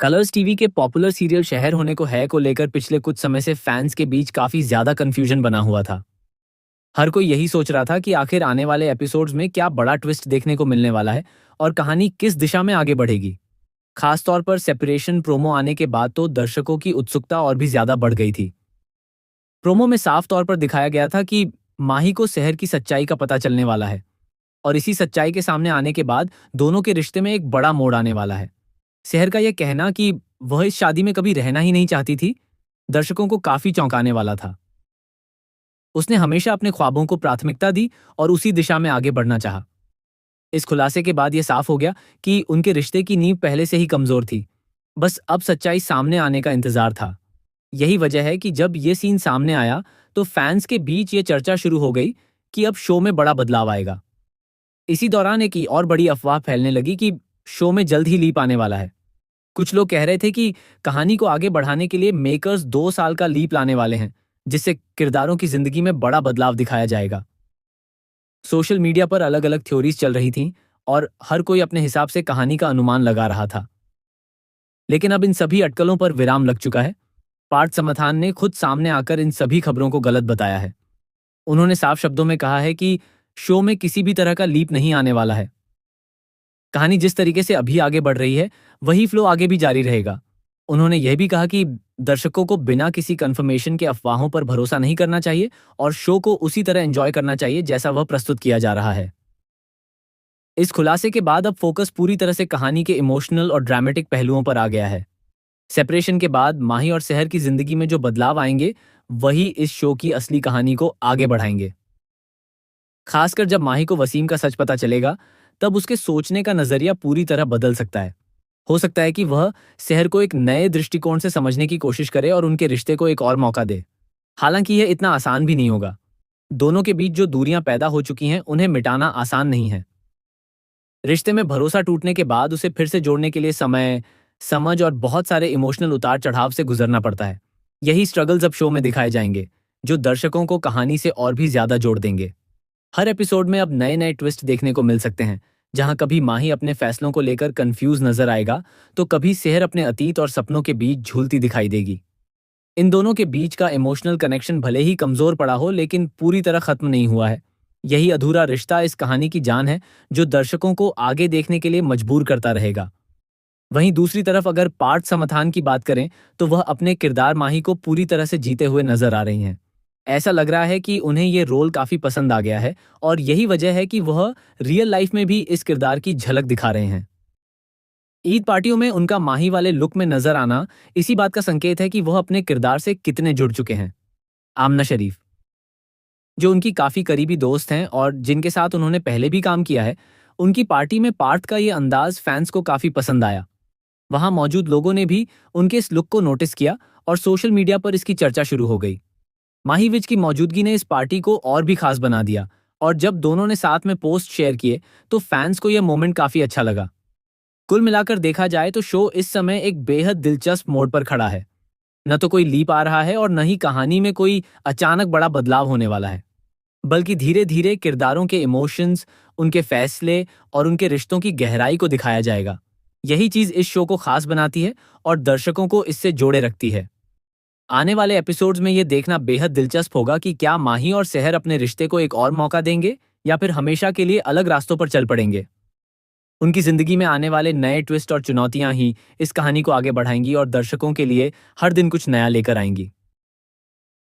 Colors TV के popular serial शहर होने को है को लेकर पिछले कुछ समय से फैंस के बीच काफी ज्यादा कंफ्यूजन बना हुआ था। हर कोई यही सोच रहा था कि आखिर आने वाले एपिसोड्स में क्या बड़ा ट्विस्ट देखने को मिलने वाला है और कहानी किस दिशा में आगे बढ़ेगी। खासतौर पर सेपरेशन प्रोमो आने के बाद तो दर्शकों की उत्सुकता और भी ज्यादा बढ़ गई थी। प्रोमो में साफ तौर पर दिखाया गया था कि माही को शहर की सच्चाई का पता चलने वाला है और इसी सच्चाई के सामने आने के बाद दोनों के रिश्ते में एक बड़ा मोड़ आने वाला है। शहर का यह कहना कि वह इस शादी में कभी रहना ही नहीं चाहती थी, दर्शकों को काफी चौंकाने वाला था। उसने हमेशा अपने ख्वाबों को प्राथमिकता दी और उसी दिशा में आगे बढ़ना चाहा। इस खुलासे के बाद यह साफ हो गया कि उनके रिश्ते की नींव पहले से ही कमजोर थी। बस अब सच्चाई सामने आने का इंतजार था। यही वजह है कि जब ये सीन सामने आया तो फैंस के बीच ये चर्चा शुरू हो गई कि अब शो में बड़ा बदलाव आएगा। इसी दौरान एक और बड़ी अफवाह फैलने लगी कि शो में जल्द ही लीप आने वाला है। कुछ लोग कह रहे थे कि कहानी को आगे बढ़ाने के लिए मेकर्स 2 साल का लीप लाने वाले हैं, जिससे किरदारों की जिंदगी में बड़ा बदलाव दिखाया जाएगा। सोशल मीडिया पर अलग अलग थ्योरीज चल रही थीं और हर कोई अपने हिसाब से कहानी का अनुमान लगा रहा था। लेकिन अब इन सभी अटकलों पर विराम लग चुका है। पार्थ समथान ने खुद सामने आकर इन सभी खबरों को गलत बताया है। उन्होंने साफ शब्दों में कहा है कि शो में किसी भी तरह का लीप नहीं आने वाला है। कहानी जिस तरीके से अभी आगे बढ़ रही है वही फ्लो आगे भी जारी रहेगा। उन्होंने यह भी कहा कि दर्शकों को बिना किसी कंफर्मेशन के अफवाहों पर भरोसा नहीं करना चाहिए और शो को उसी तरह एंजॉय करना चाहिए जैसा वह प्रस्तुत किया जा रहा है। इस खुलासे के बाद अब फोकस पूरी तरह से कहानी के इमोशनल और ड्रामेटिक पहलुओं पर आ गया है। सेपरेशन के बाद माही और शहर की जिंदगी में जो बदलाव आएंगे वही इस शो की असली कहानी को आगे बढ़ाएंगे। खासकर जब माही को वसीम का सच पता चलेगा तब उसके सोचने का नजरिया पूरी तरह बदल सकता है। हो सकता है कि वह शहर को एक नए दृष्टिकोण से समझने की कोशिश करे और उनके रिश्ते को एक और मौका दे। हालांकि यह इतना आसान भी नहीं होगा। दोनों के बीच जो दूरियां पैदा हो चुकी हैं उन्हें मिटाना आसान नहीं है। रिश्ते में भरोसा टूटने के बाद उसे फिर से जोड़ने के लिए समय, समझ और बहुत सारे इमोशनल उतार चढ़ाव से गुजरना पड़ता है। यही स्ट्रगल्स अब शो में दिखाए जाएंगे, जो दर्शकों को कहानी से और भी ज्यादा जोड़ देंगे। हर एपिसोड में अब नए नए ट्विस्ट देखने को मिल सकते हैं, जहां कभी माही अपने फैसलों को लेकर कंफ्यूज नजर आएगा तो कभी शहर अपने अतीत और सपनों के बीच झूलती दिखाई देगी। इन दोनों के बीच का इमोशनल कनेक्शन भले ही कमजोर पड़ा हो लेकिन पूरी तरह खत्म नहीं हुआ है। यही अधूरा रिश्ता इस कहानी की जान है, जो दर्शकों को आगे देखने के लिए मजबूर करता रहेगा। वहीं दूसरी तरफ अगर पार्थ समथान की बात करें तो वह अपने किरदार माही को पूरी तरह से जीते हुए नजर आ रही हैं। ऐसा लग रहा है कि उन्हें ये रोल काफी पसंद आ गया है और यही वजह है कि वह रियल लाइफ में भी इस किरदार की झलक दिखा रहे हैं। ईद पार्टियों में उनका माही वाले लुक में नजर आना इसी बात का संकेत है कि वह अपने किरदार से कितने जुड़ चुके हैं। आमना शरीफ, जो उनकी काफी करीबी दोस्त हैं और जिनके साथ उन्होंने पहले भी काम किया है, उनकी पार्टी में पार्थ का ये अंदाज फैंस को काफी पसंद आया। वहां मौजूद लोगों ने भी उनके इस लुक को नोटिस किया और सोशल मीडिया पर इसकी चर्चा शुरू हो गई। माही विज की मौजूदगी ने इस पार्टी को और भी खास बना दिया और जब दोनों ने साथ में पोस्ट शेयर किए तो फैंस को यह मोमेंट काफी अच्छा लगा। कुल मिलाकर देखा जाए तो शो इस समय एक बेहद दिलचस्प मोड़ पर खड़ा है। न तो कोई लीप आ रहा है और न ही कहानी में कोई अचानक बड़ा बदलाव होने वाला है, बल्कि धीरे धीरे किरदारों के इमोशंस, उनके फैसले और उनके रिश्तों की गहराई को दिखाया जाएगा। यही चीज इस शो को खास बनाती है और दर्शकों को इससे जोड़े रखती है। आने वाले एपिसोड्स में यह देखना बेहद दिलचस्प होगा कि क्या माही और शहर अपने रिश्ते को एक और मौका देंगे या फिर हमेशा के लिए अलग रास्तों पर चल पड़ेंगे। उनकी जिंदगी में आने वाले नए ट्विस्ट और चुनौतियां ही इस कहानी को आगे बढ़ाएंगी और दर्शकों के लिए हर दिन कुछ नया लेकर आएंगी।